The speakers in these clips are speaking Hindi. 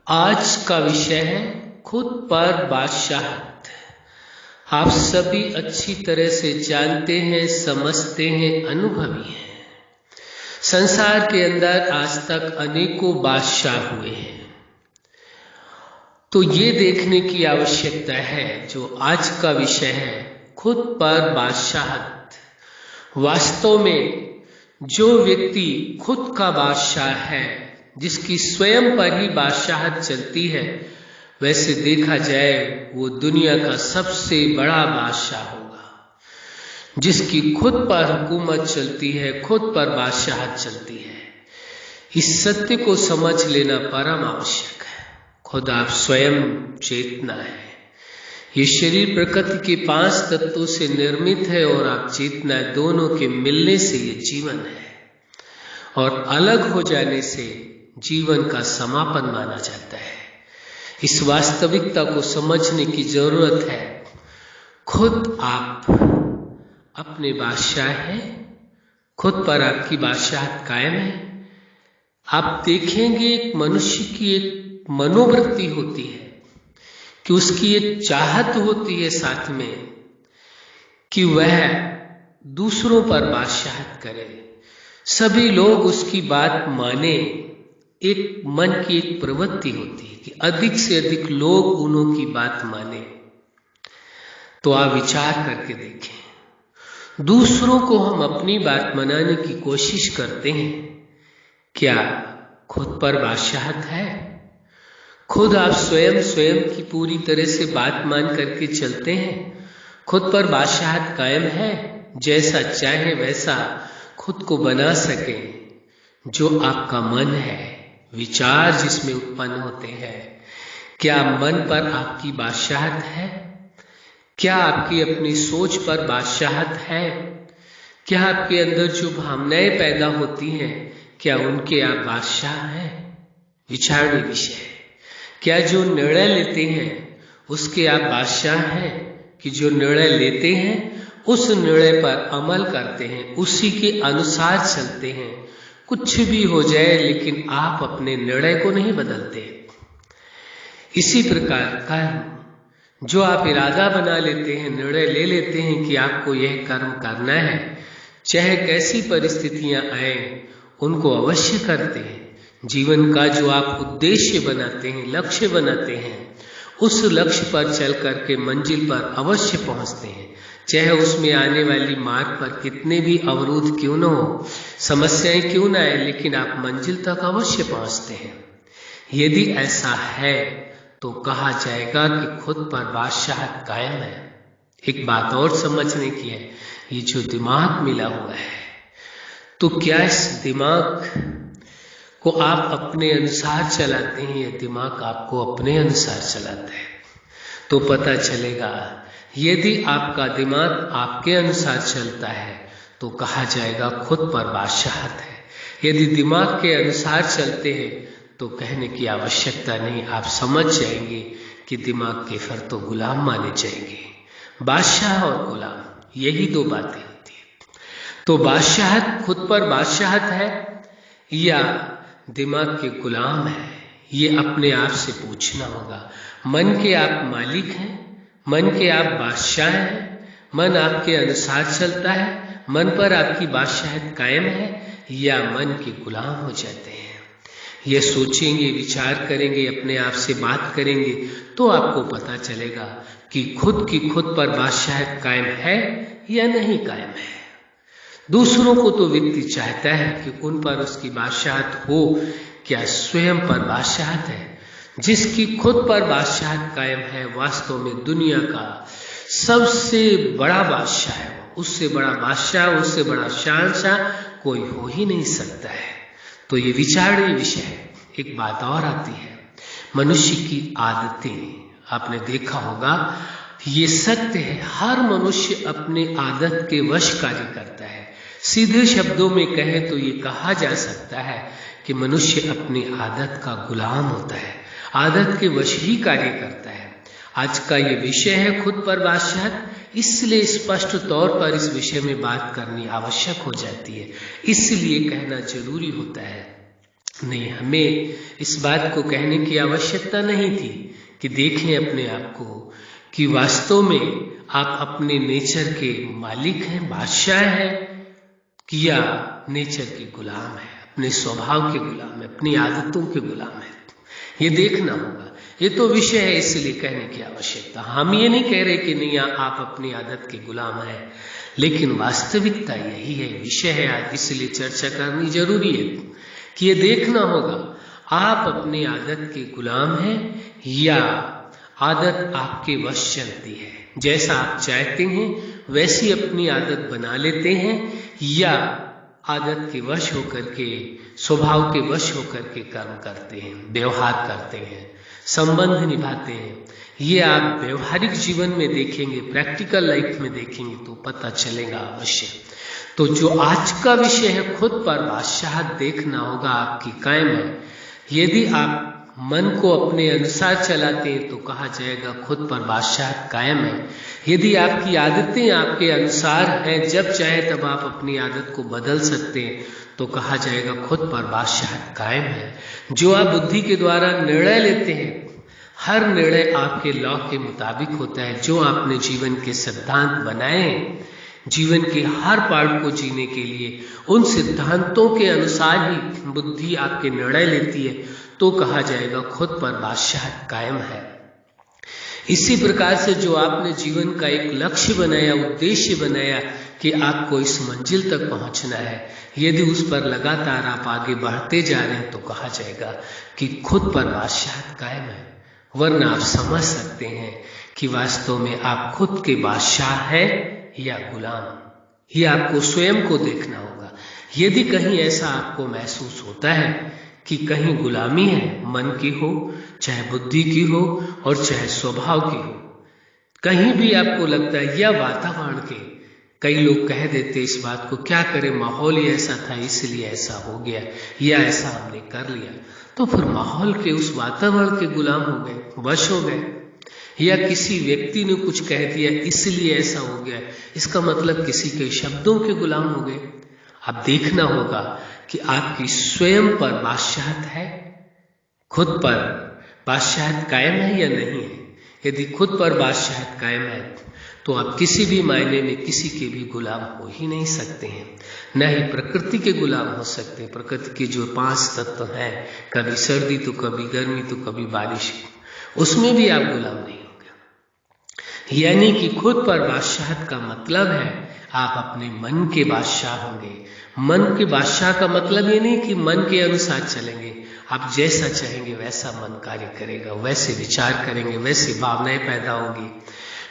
आज का विषय है खुद पर बादशाहत। आप सभी अच्छी तरह से जानते हैं, समझते हैं, अनुभवी हैं। संसार के अंदर आज तक अनेकों बादशाह हुए हैं। तो ये देखने की आवश्यकता है, जो आज का विषय है खुद पर बादशाहत। वास्तव में जो व्यक्ति खुद का बादशाह है, जिसकी स्वयं पर ही बादशाहत चलती है, वैसे देखा जाए वो दुनिया का सबसे बड़ा बादशाह होगा। जिसकी खुद पर हुकूमत चलती है, खुद पर बादशाहत चलती है। इस सत्य को समझ लेना परम आवश्यक है। खुद आप स्वयं चेतना है। ये शरीर प्रकृति के 5 तत्वों से निर्मित है और आप चेतना, दोनों के मिलने से ये जीवन है। और अलग हो जाने से जीवन का समापन माना जाता है। इस वास्तविकता को समझने की जरूरत है। खुद आप अपने बादशाह हैं, खुद पर आपकी बादशाहत कायम है। आप देखेंगे एक मनुष्य की एक मनोवृत्ति होती है कि उसकी एक चाहत होती है साथ में कि वह दूसरों पर बादशाहत करे, सभी लोग उसकी बात माने। एक मन की एक प्रवृत्ति होती है कि अधिक से अधिक लोग उन्हों की बात माने। तो आप विचार करके देखें, दूसरों को हम अपनी बात मनाने की कोशिश करते हैं, क्या खुद पर बादशाहत है? खुद आप स्वयं की पूरी तरह से बात मान करके चलते हैं? खुद पर बादशाहत कायम है? जैसा चाहे वैसा खुद को बना सके। जो आपका मन है, विचार जिसमें उत्पन्न होते हैं, क्या मन पर आपकी बादशाहत है? क्या आपकी अपनी सोच पर बादशाहत है? क्या आपके अंदर जो भावनाएं पैदा होती हैं, क्या उनके आप बादशाह हैं? विचारणीय विषय है। क्या जो निर्णय लेते हैं उसके आप बादशाह हैं, कि जो निर्णय लेते हैं उस निर्णय पर अमल करते हैं, उसी के अनुसार चलते हैं? कुछ भी हो जाए लेकिन आप अपने निर्णय को नहीं बदलते। इसी प्रकार कर्म, जो आप इरादा बना लेते हैं, निर्णय ले लेते हैं कि आपको यह कर्म करना है, चाहे कैसी परिस्थितियां आए उनको अवश्य करते हैं। जीवन का जो आप उद्देश्य बनाते हैं, लक्ष्य बनाते हैं, उस लक्ष्य पर चल करके मंजिल पर अवश्य पहुंचते हैं। चाहे उसमें आने वाली मार्ग पर कितने भी अवरोध क्यों न हो, समस्याएं क्यों न आए, लेकिन आप मंजिल तक अवश्य पहुंचते हैं। यदि ऐसा है तो कहा जाएगा कि खुद पर बादशाहत कायम है। एक बात और समझने की है, ये जो दिमाग मिला हुआ है, तो क्या इस दिमाग को आप अपने अनुसार चलाते हैं या दिमाग आपको अपने अनुसार चलाता है? तो पता चलेगा, यदि आपका दिमाग आपके अनुसार चलता है तो कहा जाएगा खुद पर बादशाहत है। यदि दिमाग के अनुसार चलते हैं तो कहने की आवश्यकता नहीं, आप समझ जाएंगे कि दिमाग के फिर तो गुलाम माने जाएंगे। बादशाह और गुलाम, यही 2 बातें होती है। तो बादशाहत, खुद पर बादशाहत है या दिमाग के गुलाम है, ये अपने आप से पूछना होगा। मन के आप मालिक हैं, मन के आप बादशाह हैं, मन आपके अनुसार चलता है, मन पर आपकी बादशाहत कायम है, या मन के गुलाम हो जाते हैं? ये सोचेंगे, विचार करेंगे, अपने आप से बात करेंगे तो आपको पता चलेगा कि खुद पर बादशाहत कायम है या नहीं कायम है। दूसरों को तो व्यक्ति चाहता है कि उन पर उसकी बादशाहत हो, क्या स्वयं पर बादशाहत है? जिसकी खुद पर बादशाहत कायम है, वास्तव में दुनिया का सबसे बड़ा बादशाह है। उससे बड़ा बादशाह, उससे बड़ा शहंशाह कोई हो ही नहीं सकता है। तो ये विचारणीय विषय है। एक बात और आती है, मनुष्य की आदतें। आपने देखा होगा, ये सत्य है, हर मनुष्य अपने आदत के वश कार्य करता है। सीधे शब्दों में कहें तो ये कहा जा सकता है कि मनुष्य अपनी आदत का गुलाम होता है, आदत के वश ही कार्य करता है। आज का ये विषय है खुद पर बादशाहत, इसलिए स्पष्ट तौर पर इस विषय में बात करनी आवश्यक हो जाती है। इसलिए कहना जरूरी होता है नहीं, हमें इस बात को कहने की आवश्यकता नहीं थी कि देखें अपने आप को कि वास्तव में आप अपने नेचर के मालिक हैं, बादशाह हैं, कि या नेचर के गुलाम है, अपने स्वभाव के गुलाम है, अपनी आदतों के गुलाम है। ये देखना होगा। ये तो विषय है, इसलिए कहने की आवश्यकता। हम ये नहीं कह रहे कि नहीं आप अपनी आदत के गुलाम हैं, लेकिन वास्तविकता यही है, विषय है आज, इसलिए चर्चा करनी जरूरी है कि ये देखना होगा आप अपनी आदत के गुलाम हैं या आदत आपके वश चलती है। जैसा आप चाहते हैं वैसी अपनी आदत बना लेते हैं या आदत के वश होकर के, स्वभाव के वश होकर के कर्म करते हैं, व्यवहार करते हैं, संबंध निभाते हैं। ये आप व्यवहारिक जीवन में देखेंगे, प्रैक्टिकल लाइफ में देखेंगे तो पता चलेगा अवश्य। तो जो आज का विषय है, खुद पर बादशाहत देखना होगा आपकी कायम है। यदि आप मन को अपने अनुसार चलाते हैं तो कहा जाएगा खुद पर बादशाहत कायम है। यदि आपकी आदतें आपके अनुसार हैं, जब चाहे तब आप अपनी आदत को बदल सकते हैं तो कहा जाएगा खुद पर बादशाहत कायम है। जो आप बुद्धि के द्वारा निर्णय लेते हैं, हर निर्णय आपके लॉ के मुताबिक होता है। जो आपने जीवन के सिद्धांत बनाए हैं, जीवन के हर पार्ट को जीने के लिए उन सिद्धांतों के अनुसार ही बुद्धि आपके निर्णय लेती है तो कहा जाएगा खुद पर बादशाहत कायम है। इसी प्रकार से जो आपने जीवन का एक लक्ष्य बनाया, उद्देश्य बनाया कि आपको इस मंजिल तक पहुंचना है, यदि उस पर लगातार आप आगे बढ़ते जा रहे हैं तो कहा जाएगा कि खुद पर बादशाहत कायम है। वरना आप समझ सकते हैं कि वास्तव में आप खुद के बादशाह हैं या गुलाम। ये आपको स्वयं को देखना होगा। यदि कहीं ऐसा आपको महसूस होता है कि कहीं गुलामी है, मन की हो, चाहे बुद्धि की हो और चाहे स्वभाव की हो, कहीं भी आपको लगता है या वातावरण के, कई लोग कह देते इस बात को, क्या करें माहौल ही ऐसा था इसलिए ऐसा हो गया या ऐसा हमने कर लिया, तो फिर माहौल के, उस वातावरण के गुलाम हो गए, वश हो गए। या किसी व्यक्ति ने कुछ कह दिया इसलिए ऐसा हो गया, इसका मतलब किसी के शब्दों के गुलाम हो गए। अब देखना होगा कि आपकी स्वयं पर बादशाहत है, खुद पर बादशाहत कायम है या नहीं है। यदि खुद पर बादशाहत कायम है तो आप किसी भी मायने में किसी के भी गुलाम हो ही नहीं सकते हैं, न ही प्रकृति के गुलाम हो सकते। प्रकृति के जो 5 तत्व हैं, कभी सर्दी तो कभी गर्मी तो कभी बारिश, उसमें भी आप गुलाम नहीं होंगे। यानी कि खुद पर बादशाहत का मतलब है आप अपने मन के बादशाह होंगे। मन के बादशाह का मतलब ये नहीं कि मन के अनुसार चलेंगे, आप जैसा चाहेंगे वैसा मन कार्य करेगा, वैसे विचार करेंगे, वैसी भावनाएं पैदा होंगी,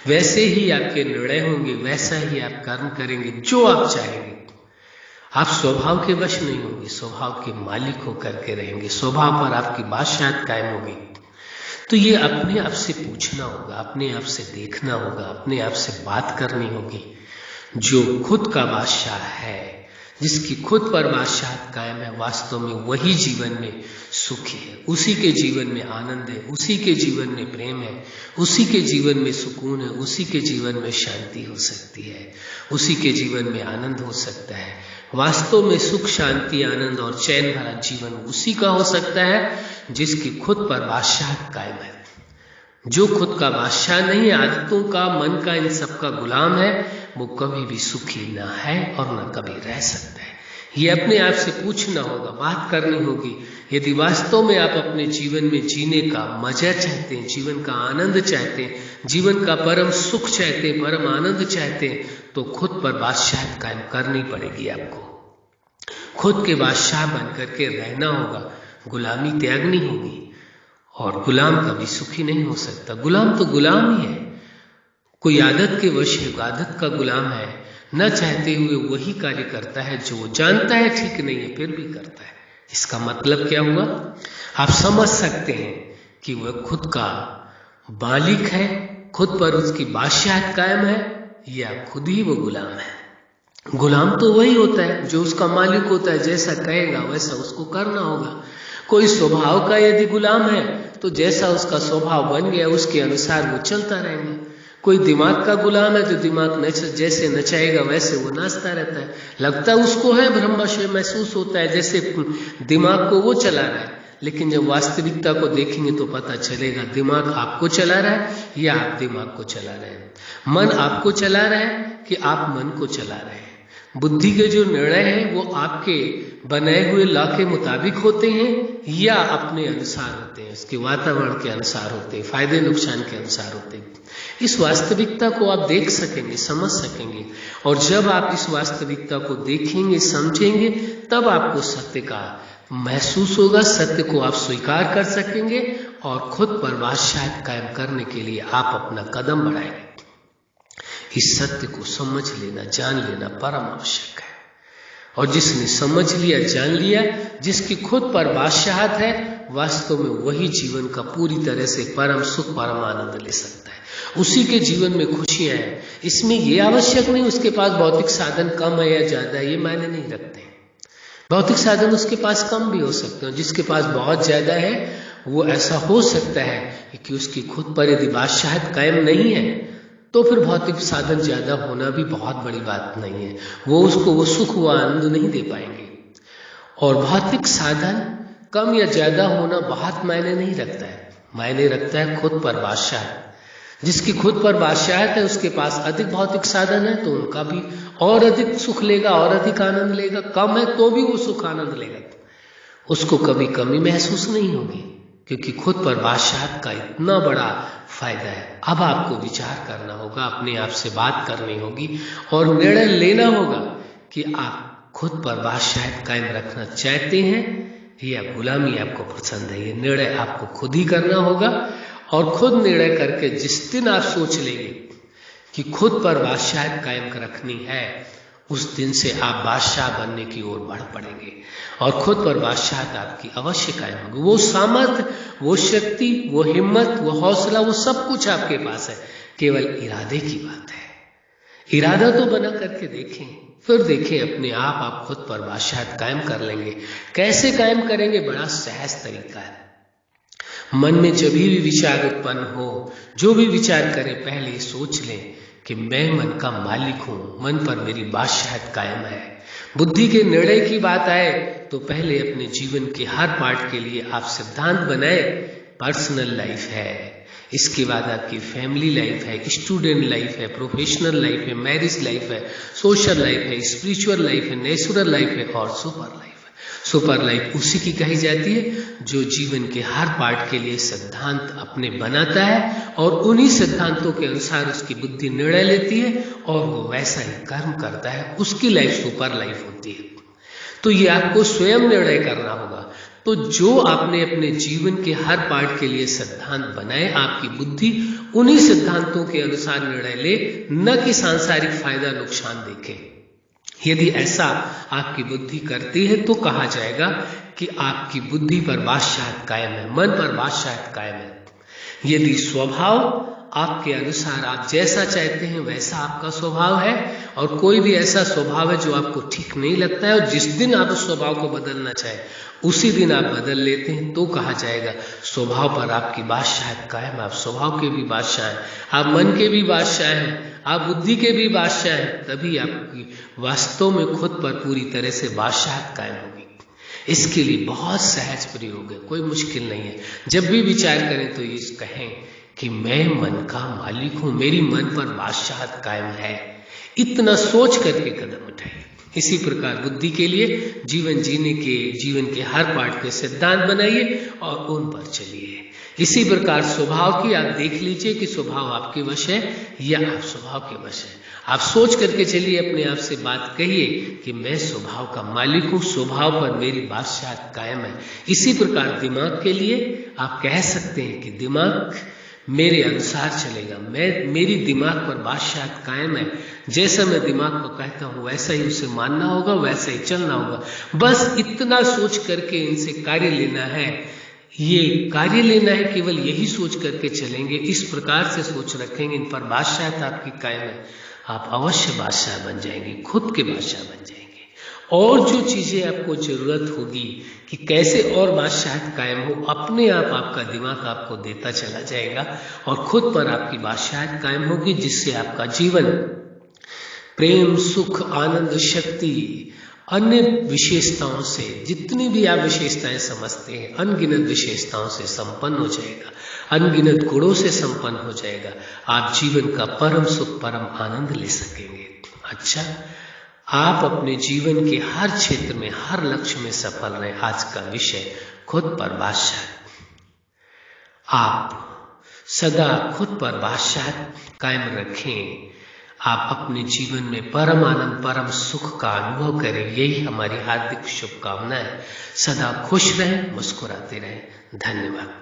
वैसे ही आपके निर्णय होंगे, वैसा ही आप कर्म करेंगे जो आप चाहेंगे। आप स्वभाव के वश नहीं होंगे, स्वभाव के मालिक होकर के रहेंगे, स्वभाव पर आपकी बादशाहत कायम होगी। तो ये अपने आप से पूछना होगा, अपने आप से देखना होगा, अपने आप से बात करनी होगी। जो खुद का बादशाह है, जिसकी खुद पर बादशाहत कायम है, वास्तव में वही जीवन में सुखी है, उसी के जीवन में आनंद है, उसी के जीवन में प्रेम है, उसी के जीवन में सुकून है, उसी के जीवन में शांति हो सकती है, उसी के जीवन में आनंद हो सकता है। वास्तव में सुख, शांति, आनंद और चैन भरा जीवन उसी का हो सकता है जिसकी खुद पर बादशाहत कायम है। जो खुद का बादशाह नहीं, आदतों का, मन का, इन सब का गुलाम है, वो कभी भी सुखी ना है और ना कभी रह सकता है। ये अपने आप से पूछना होगा, बात करनी होगी। यदि वास्तव में आप अपने जीवन में जीने का मजा चाहते हैं, जीवन का आनंद चाहते हैं, जीवन का परम सुख चाहते हैं, परम आनंद चाहते हैं, तो खुद पर बादशाहत कायम करनी पड़ेगी। आपको खुद के बादशाह बन करके रहना होगा, गुलामी त्यागनी होगी। और गुलाम कभी सुखी नहीं हो सकता। गुलाम तो गुलाम ही है। कोई आदत के वश है, आदत का गुलाम है, न चाहते हुए वही कार्य करता है जो वो जानता है ठीक नहीं है, फिर भी करता है। इसका मतलब क्या हुआ? आप समझ सकते हैं कि वह खुद का मालिक है, खुद पर उसकी बादशाहत कायम है, या खुद ही वो गुलाम है। गुलाम तो वही होता है जो उसका मालिक होता है, जैसा कहेगा वैसा उसको करना होगा। कोई स्वभाव का यदि गुलाम है तो जैसा उसका स्वभाव बन गया उसके अनुसार वो चलता रहेगा। कोई दिमाग का गुलाम है तो दिमाग जैसे नचाएगा वैसे वो नाचता रहता है, लगता है उसको है, ब्रह्माशय महसूस होता है जैसे दिमाग को वो चला रहा है। लेकिन जब वास्तविकता को देखेंगे तो पता चलेगा दिमाग आपको चला रहा है या आप दिमाग को चला रहे हैं, मन आपको चला रहा है कि आप मन को चला रहे हैं। बुद्धि के जो निर्णय हैं वो आपके बनाए हुए लॉ के मुताबिक होते हैं या अपने अनुसार होते हैं, उसके वातावरण के अनुसार होते हैं, फायदे नुकसान के अनुसार होते हैं। इस वास्तविकता को आप देख सकेंगे, समझ सकेंगे, और जब आप इस वास्तविकता को देखेंगे, समझेंगे, तब आपको सत्य का महसूस होगा, सत्य को आप स्वीकार कर सकेंगे और खुद पर बादशाहत कायम करने के लिए आप अपना कदम बढ़ाएंगे। इस सत्य को समझ लेना, जान लेना परम आवश्यक है। और जिसने समझ लिया, जान लिया, जिसकी खुद पर बादशाहत है, वास्तव में वही जीवन का पूरी तरह से परम सुख, परम आनंद ले सकता है। उसी के जीवन में खुशियां हैं। इसमें यह आवश्यक नहीं उसके पास भौतिक साधन कम है या ज्यादा है, ये मायने नहीं रखते हैं। भौतिक साधन उसके पास कम भी हो सकते हैं, जिसके पास बहुत ज्यादा है वो ऐसा हो सकता है कि उसकी खुद पर यदि बादशाहत कायम नहीं है तो फिर भौतिक साधन ज्यादा होना भी बहुत बड़ी बात नहीं है, वो उसको वो सुख व आनंद नहीं दे पाएंगे। और भौतिक साधन कम या ज्यादा होना बहुत मायने नहीं रखता है, मायने रखता है खुद पर बादशाहत। जिसकी खुद पर बादशाहत है उसके पास अधिक भौतिक साधन है तो उनका भी और अधिक सुख लेगा और अधिक आनंद लेगा, कम है तो भी वो सुख आनंद लेगा, उसको कभी कमी महसूस नहीं होगी, क्योंकि खुद पर बादशाहत का इतना बड़ा फायदा है। अब आपको विचार करना होगा, अपने आप से बात करनी होगी और निर्णय लेना होगा कि आप खुद पर बादशाहत कायम रखना चाहते हैं या गुलामी आपको पसंद है। ये निर्णय आपको खुद ही करना होगा और खुद निर्णय करके जिस दिन आप सोच लेंगे कि खुद पर बादशाहत कायम रखनी है, उस दिन से आप बादशाह बनने की ओर बढ़ पड़ेंगे और खुद पर बादशाहत आपकी अवश्य कायम होगी। वो सामर्थ्य, वो शक्ति, वो हिम्मत, वो हौसला, वो सब कुछ आपके पास है, केवल इरादे की बात है। इरादा तो बना करके देखें, फिर देखें अपने आप खुद पर बादशाहत कायम कर लेंगे। कैसे कायम करेंगे? बड़ा सहज तरीका है। मन में जब भी विचार उत्पन्न हो, जो भी विचार करें, पहले सोच लें कि मैं मन का मालिक हूं, मन पर मेरी बादशाहत कायम है। बुद्धि के निर्णय की बात आए तो पहले अपने जीवन के हर पार्ट के लिए आप सिद्धांत बनाए। पर्सनल लाइफ है, इसके बाद आपकी फैमिली लाइफ है, स्टूडेंट लाइफ है, प्रोफेशनल लाइफ है, मैरिज लाइफ है, सोशल लाइफ है, स्पिरिचुअल लाइफ है, नेचुरल लाइफ है और सुपर लाइफ है। सुपर लाइफ उसी की कही जाती है जो जीवन के हर पार्ट के लिए सिद्धांत अपने बनाता है और उन्हीं सिद्धांतों के अनुसार उसकी बुद्धि निर्णय लेती है और वो वैसा ही कर्म करता है, उसकी लाइफ सुपर लाइफ होती है। तो ये आपको स्वयं निर्णय करना होगा। तो जो आपने अपने जीवन के हर पार्ट के लिए सिद्धांत बनाए, आपकी बुद्धि उन्हीं सिद्धांतों के अनुसार निर्णय ले, न कि सांसारिक फायदा नुकसान देखे। यदि ऐसा आपकी बुद्धि करती है तो कहा जाएगा कि आपकी बुद्धि पर बादशाहत कायम है, मन पर बादशाहत कायम है। यदि स्वभाव आपके अनुसार, आप जैसा चाहते हैं वैसा आपका स्वभाव है और कोई भी ऐसा स्वभाव है जो आपको ठीक नहीं लगता है और जिस दिन आप उस स्वभाव को बदलना चाहे उसी दिन आप बदल लेते हैं, तो कहा जाएगा स्वभाव पर आपकी बादशाहत कायम। आप स्वभाव के भी बादशाह हैं, आप मन के भी बादशाह हैं, आप बुद्धि के भी बादशाह हैं, तभी आपकी वास्तव में खुद पर पूरी तरह से बादशाहत कायम होगी। इसके लिए बहुत सहज प्रयोग है, कोई मुश्किल नहीं है। जब भी विचार करें तो ये कहें कि मैं मन का मालिक हूं, मेरी मन पर बादशाहत कायम है। इतना सोच करके कदम उठाइए। इसी प्रकार बुद्धि के लिए जीवन जीने के, जीवन के हर पार्ट में सिद्धांत बनाइए और उन पर चलिए। इसी प्रकार स्वभाव की आप देख लीजिए कि स्वभाव आपके वश है या आप स्वभाव के वश है। आप सोच करके चलिए, अपने आप से बात कहिए कि मैं स्वभाव का मालिक हूं, स्वभाव पर मेरी बादशाहत कायम है। इसी प्रकार दिमाग के लिए आप कह सकते हैं कि दिमाग मेरे अनुसार चलेगा, मेरी दिमाग पर बादशाहत कायम है। जैसा मैं दिमाग को कहता हूं वैसा ही उसे मानना होगा, वैसा ही चलना होगा। बस इतना सोच करके इनसे कार्य लेना है। ये कार्य लेना है, केवल यही सोच करके चलेंगे, इस प्रकार से सोच रखेंगे, इन पर बादशाहत आपकी कायम है, आप अवश्य बादशाह बन जाएंगे, खुद के बादशाह बन जाएंगे और जो चीजें आपको जरूरत होगी कि कैसे और बादशाहत कायम हो, अपने आप आपका दिमाग आपको देता चला जाएगा और खुद पर आपकी बादशाहत कायम होगी, जिससे आपका जीवन प्रेम, सुख, आनंद, शक्ति, अन्य विशेषताओं से, जितनी भी आप विशेषताएं समझते हैं, अनगिनत विशेषताओं से संपन्न हो जाएगा, अनगिनत गुणों से संपन्न हो जाएगा। आप जीवन का परम सुख, परम आनंद ले सकेंगे। अच्छा, आप अपने जीवन के हर क्षेत्र में, हर लक्ष्य में सफल रहें। आज का विषय खुद पर बादशाह। आप सदा खुद पर बादशाह कायम रखें। आप अपने जीवन में परम आनंद, परम सुख का अनुभव करें। यही हमारी हार्दिक शुभकामना है। सदा खुश रहें, मुस्कुराते रहें। धन्यवाद।